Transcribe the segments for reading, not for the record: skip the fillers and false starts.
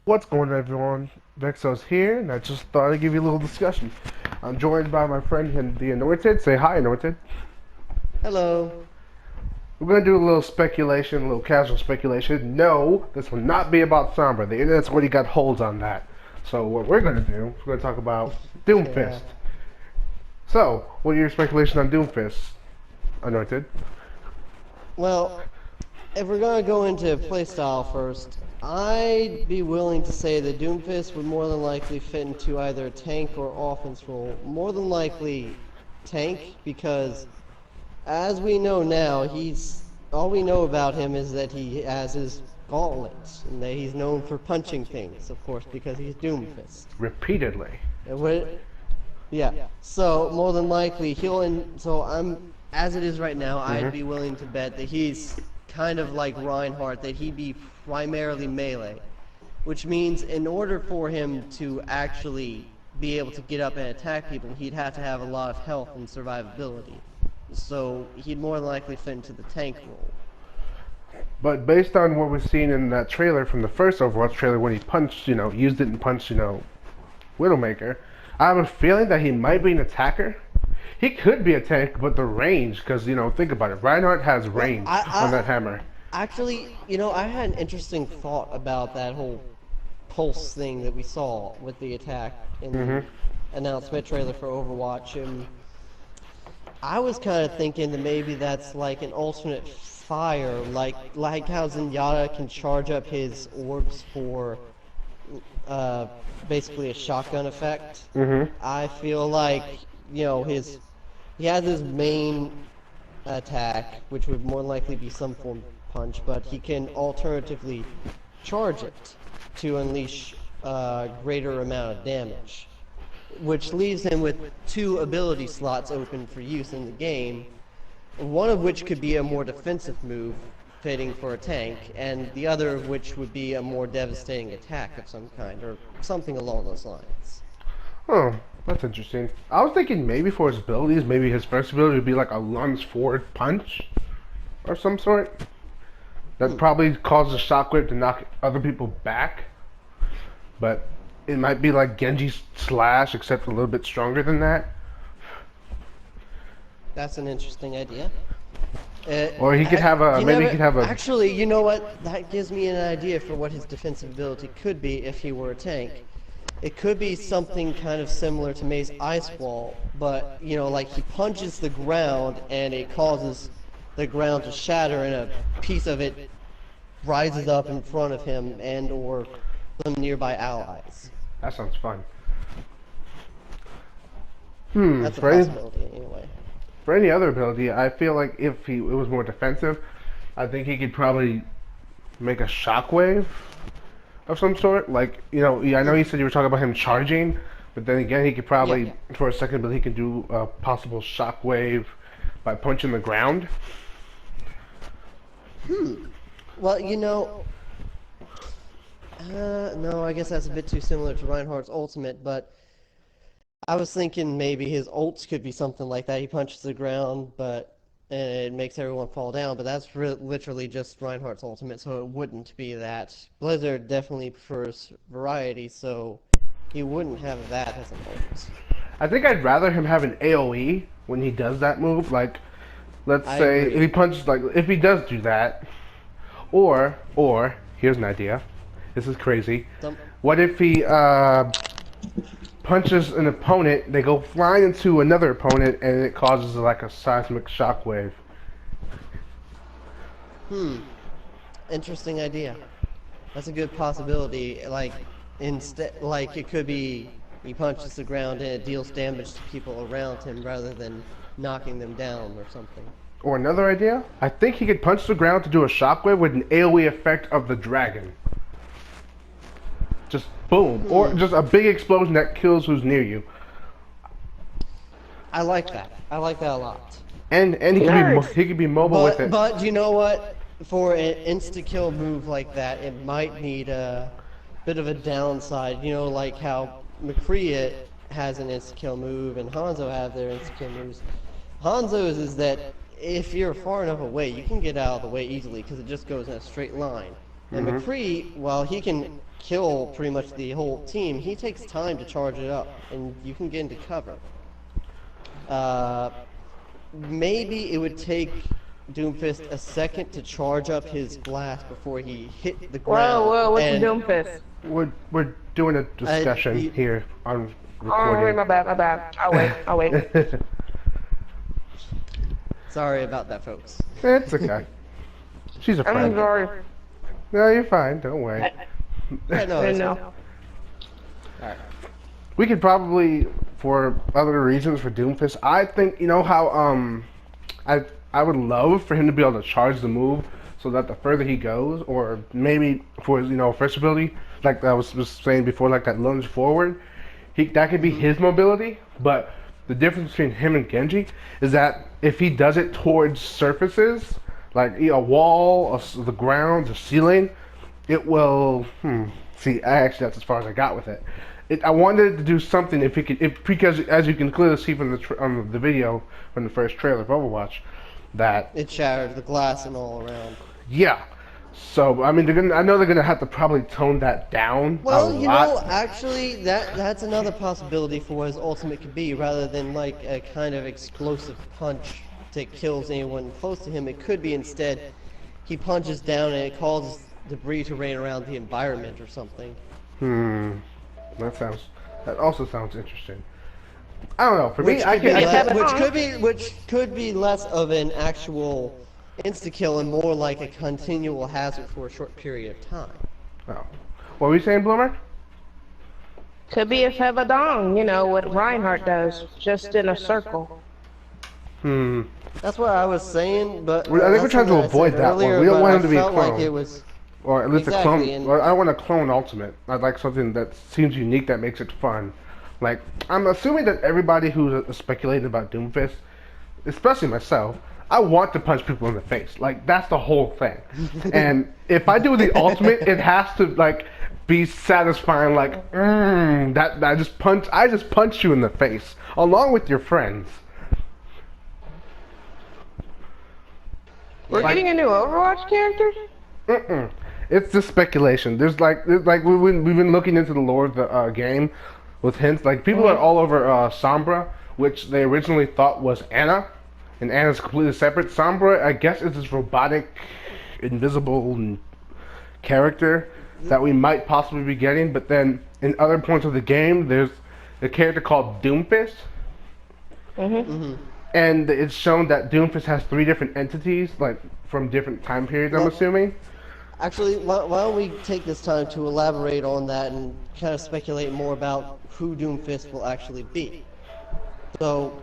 What's going on, everyone? Vexos here, and I just thought I'd give you a little discussion. I'm joined by my friend the Anointed. Say hi, Anointed. Hello. We're going to do a little speculation, a little casual speculation. No, this will not be about Sombra. The internet's already got holds on that. So what we're going to do, we're going to talk about Doomfist. Yeah. So, what are your speculations on Doomfist, Anointed? Well, if we're gonna go into playstyle first, I'd be willing to say that Doomfist would more than likely fit into either a tank or offense role. More than likely tank, because as we know now, all we know about him is that he has his gauntlets, and that he's known for punching things, of course, because he's Doomfist. Repeatedly. Yeah. So more than likely as it is right now, I'd be willing to bet that he's kind of like Reinhardt, that he'd be primarily melee, which means in order for him to actually be able to get up and attack people, he'd have to have a lot of health and survivability. So he'd more than likely fit into the tank role. But based on what we've seen in that trailer from the first Overwatch trailer when he punched, used it and punched, Widowmaker, I have a feeling that he might be an attacker. He could be a tank, but the range, because, think about it. Reinhardt has range on that hammer. Actually, I had an interesting thought about that whole pulse thing that we saw with the attack in the announcement trailer for Overwatch. And I was kind of thinking that maybe that's like an alternate fire, like how Zenyatta can charge up his orbs for basically a shotgun effect. I feel like he has his main attack, which would more likely be some form of punch, but he can alternatively charge it to unleash a greater amount of damage, which leaves him with two ability slots open for use in the game, one of which could be a more defensive move fitting for a tank, and the other of which would be a more devastating attack of some kind, or something along those lines. Oh, that's interesting. I was thinking maybe for his abilities, maybe his first ability would be like a lunge forward punch or some sort. That probably causes Shockwave to knock other people back. But it might be like Genji's slash, except a little bit stronger than that. That's an interesting idea. Or he could have a, maybe he could have a... Actually, you know what? That gives me an idea for what his defensive ability could be if he were a tank. It could be something kind of similar to Mei's Ice Wall, but, like he punches the ground and it causes the ground to shatter and a piece of it rises up in front of him and or some nearby allies. That sounds fun. That's a possibility anyway. For any other ability, I feel like if it was more defensive, I think he could probably make a shockwave of some sort. Like, I know you said you were talking about him charging, but then again, he could probably, for a second, but he could do a possible shockwave by punching the ground. Well, no, I guess that's a bit too similar to Reinhardt's ultimate, but I was thinking maybe his ults could be something like that. He punches the ground, and it makes everyone fall down, but that's literally just Reinhardt's ultimate, so it wouldn't be that. Blizzard definitely prefers variety, so he wouldn't have that as an ult. I think I'd rather him have an AoE when he does that move. Like, let's say if he punches, if he does do that, or here's an idea. This is crazy. What if he punches an opponent, they go flying into another opponent, and it causes like a seismic shockwave? Interesting idea. That's a good possibility. Like it could be he punches the ground and it deals damage to people around him rather than knocking them down or something. Or another idea, I think he could punch the ground to do a shockwave with an AoE effect of the dragon. Just boom, or just a big explosion that kills who's near you. I like that. I like that a lot. And he could be mobile with it. But you know what? For an insta-kill move like that, it might need a bit of a downside. Like how McCree has an insta-kill move and Hanzo have their insta-kill moves. Hanzo's is that if you're far enough away, you can get out of the way easily because it just goes in a straight line. And McCree, while he can kill pretty much the whole team, he takes time to charge it up, and you can get into cover. Maybe it would take Doomfist a second to charge up his blast before he hit the ground. Whoa, what's and, Doomfist? We're doing a discussion here on Oh, recording. my bad. I'll wait. Sorry about that, folks. It's okay. She's a I'm friend. sorry. No, you're fine. Don't worry. Yeah, no, I it's know. Alright. We could probably, for other reasons, for Doomfist. I think you know how I would love for him to be able to charge the move so that the further he goes, or maybe for his first ability, like I was saying before, like that lunge forward, that could be his mobility. But the difference between him and Genji is that if he does it towards surfaces, like a wall, the ground, the ceiling, it will. See, that's as far as I got with it. I wanted to do something because as you can clearly see from the video from the first trailer of Overwatch, that It shattered the glass and all around. yeah. So I mean, I know they're gonna have to probably tone that down a Well, you lot. know, actually, that's another possibility for what his ultimate could be, rather than like a kind of explosive punch that kills anyone close to him. It could be instead he punches down and it causes debris to rain around the environment or something. That also sounds interesting. I don't know. For me, Which I could, be can. which could be less of an actual insta-kill and more like a continual hazard for a short period of time. Oh. What were you saying, Bloomer? Could be a Fevadong, you know, what Reinhardt does, just in a circle. That's what I was saying, but I think we're that's trying to something I avoid said that one. earlier, We don't but want I him to be a felt like clone. it was Or at least Exactly, a clone. and- Or I want a clone ultimate. I'd like something that seems unique that makes it fun. Like, I'm assuming that everybody who's speculating about Doomfist, especially myself, I want to punch people in the face. Like, that's the whole thing. And if I do the ultimate, it has to, like, be satisfying. Like, that I just punched you in the face, along with your friends. We're getting a new Overwatch character? It's just speculation. There's like we've been looking into the lore of the game with hints. Like people are all over Sombra, which they originally thought was Anna, and Anna's completely separate. Sombra, I guess, is this robotic, invisible character that we might possibly be getting. But then in other points of the game, there's a character called Doomfist. And it's shown that Doomfist has 3 different entities, like from different time periods. I'm assuming. Actually, why don't we take this time to elaborate on that and kind of speculate more about who Doomfist will actually be. So,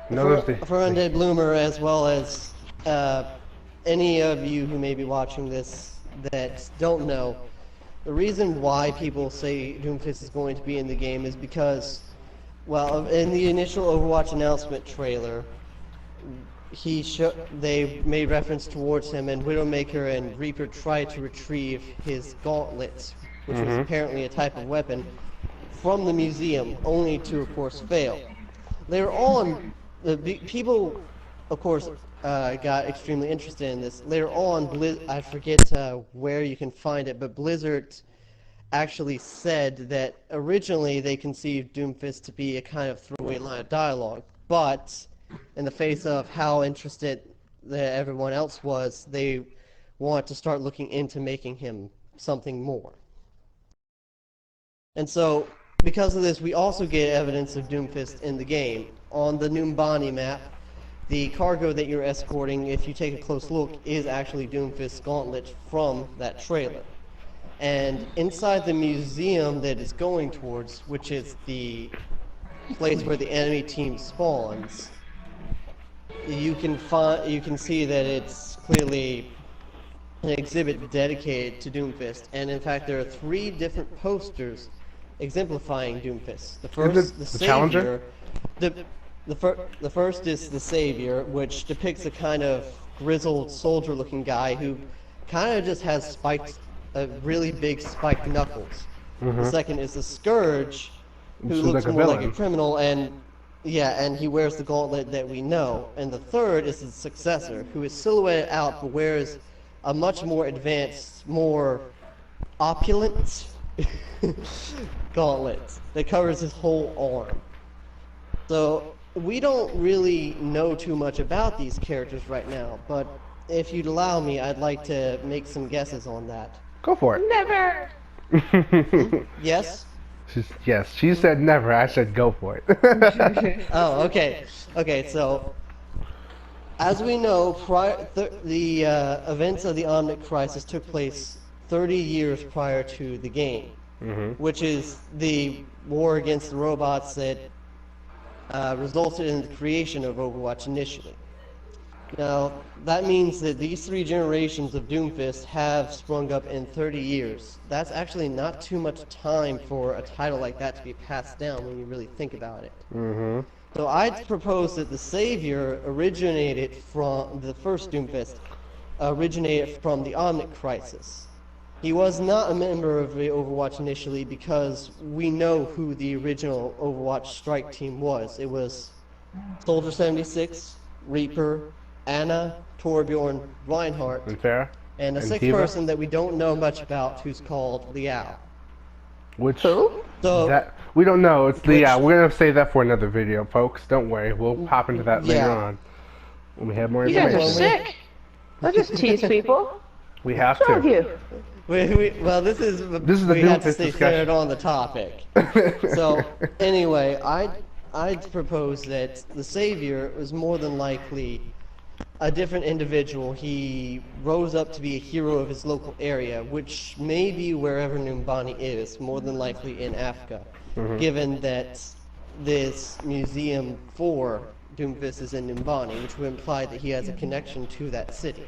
for Undead Bloomer, as well as any of you who may be watching this that don't know, the reason why people say Doomfist is going to be in the game is because, well, in the initial Overwatch announcement trailer, they made reference towards him, and Widowmaker and Reaper tried to retrieve his gauntlets, which was apparently a type of weapon, from the museum, only to, of course, fail. Later on, people, of course, got extremely interested in this. Later on, I forget where you can find it, but Blizzard actually said that originally they conceived Doomfist to be a kind of throwaway line of dialogue, but in the face of how interested everyone else was, they want to start looking into making him something more. And so, because of this, we also get evidence of Doomfist in the game. On the Numbani map, the cargo that you're escorting, if you take a close look, is actually Doomfist's gauntlet from that trailer. And inside the museum that it's going towards, which is the place where the enemy team spawns, you can see that it's clearly an exhibit dedicated to Doomfist, and in fact there are 3 different posters exemplifying Doomfist. The first, the Savior. Challenger? The first is the Savior, which depicts a kind of grizzled soldier-looking guy who kind of just has really big spiked knuckles. The second is the Scourge, who looks like a more like a villain. criminal, and Yeah, and he wears the gauntlet that we know. And the third is his successor, who is silhouetted out but wears a much more advanced, more opulent gauntlet that covers his whole arm. So we don't really know too much about these characters right now, but if you'd allow me, I'd like to make some guesses on that. Go for it. Never. Yes? Yes, she said never. I said go for it. Oh, okay. Okay, so as we know, the events of the Omnic Crisis took place 30 years prior to the game, which is the war against the robots that resulted in the creation of Overwatch initially. Now, that means that these 3 generations of Doomfist have sprung up in 30 years. That's actually not too much time for a title like that to be passed down when you really think about it. So I'd propose that the Savior originated from the first Doomfist, originated from the Omnic Crisis. He was not a member of the Overwatch initially because we know who the original Overwatch strike team was. It was Soldier 76, Reaper, Anna, Torbjorn, Reinhardt, And Farah? and a And sixth Diva? person that we don't know much about who's called Liao. Which Who? So, that we don't know. It's the yeah. Which- We're gonna save that for another video, folks. Don't worry. We'll hop into that later Yeah. on when we have more You guys are information. sick. Don't just tease people. We have What's wrong with to. you? well, this is the we have to Doomfist stay discussion. centered on the topic. So, anyway, I'd propose that the Savior was more than likely a different individual. He rose up to be a hero of his local area, which may be wherever Numbani is, more than likely in Africa, given that this museum for Doomfist is in Numbani, which would imply that he has a connection to that city.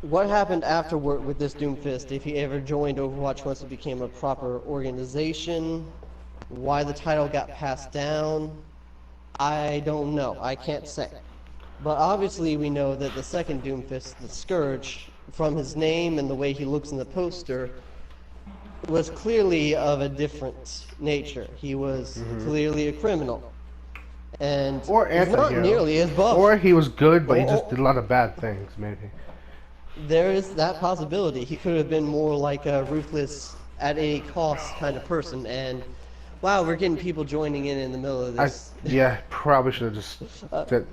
What happened afterward with this Doomfist, if he ever joined Overwatch once it became a proper organization, why the title got passed down, I don't know. I can't say. But obviously we know that the second Doomfist, the Scourge, from his name and the way he looks in the poster, was clearly of a different nature. He was clearly a criminal. And Or he's not anti-hero. nearly as buff. Or he was good, but he just Or- did a lot of bad things, maybe. There is that possibility. He could have been more like a ruthless, at any cost kind of person. And wow, we're getting people joining in the middle of this. Yeah, probably should have just. Did,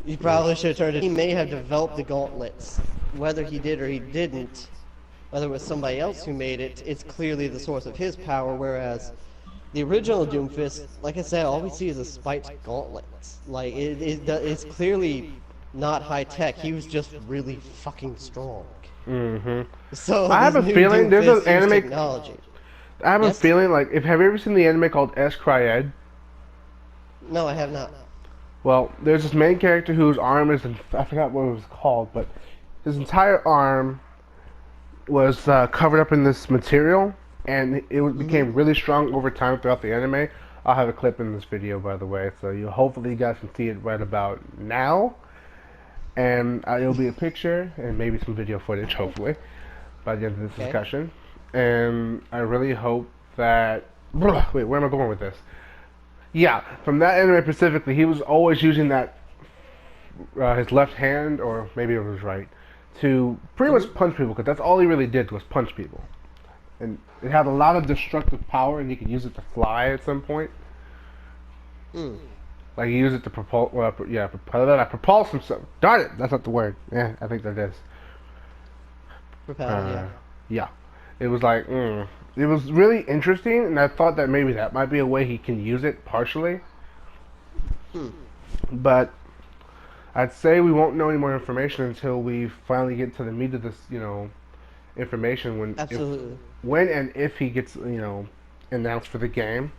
He probably should have turned it. He may have developed the gauntlets. Whether he did or he didn't, whether it was somebody else who made it, it's clearly the source of his power. Whereas the original Doomfist, like I said, all we see is a spiked gauntlet. Like it's clearly not high tech. He was just really fucking strong. So I have this a new feeling there's an Doomfist used anime- technology. I have a Yes? feeling like have you ever seen the anime called S Cryed? No, I have not. Well, there's this main character whose arm is I forgot what it was called, but his entire arm was covered up in this material, and became really strong over time throughout the anime. I'll have a clip in this video, by the way, so hopefully you guys can see it right about now. And it'll be a picture and maybe some video footage, hopefully, by the end of this Okay. discussion. And I really hope that. Wait, where am I going with this? Yeah, from that anime specifically, he was always using that his left hand, or maybe it was right, to pretty much punch people, because that's all he really did was punch people. And it had a lot of destructive power, and he could use it to fly at some point. Like he used it to propulse himself. Darn it, that's not the word. Yeah, I think that is. Propel, yeah. Yeah, it was like, it was really interesting, and I thought that maybe that might be a way he can use it partially. But I'd say we won't know any more information until we finally get to the meat of this, information when Absolutely. when and if he gets, announced for the game.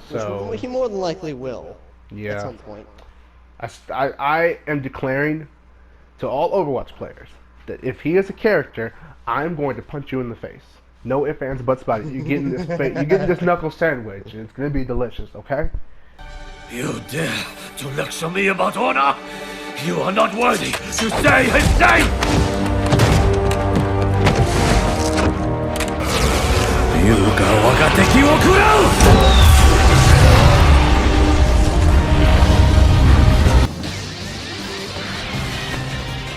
So Which he more than likely will at yeah, some point. I am declaring to all Overwatch players that if he is a character, I'm going to punch you in the face. No ifs, ands, buts about it. You're getting this you're getting this knuckle sandwich, and it's gonna be delicious. Okay? You dare to lecture me about honor? You are not worthy to say his name! Yuga wagateki wo kurau!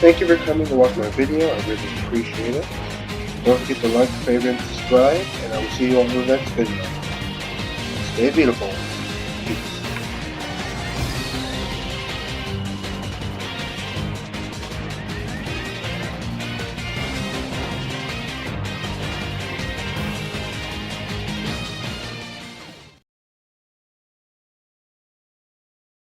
Thank you for coming to watch my video. I really appreciate it. Don't forget to like, favorite, and subscribe, and I will see you on the next video. Stay beautiful.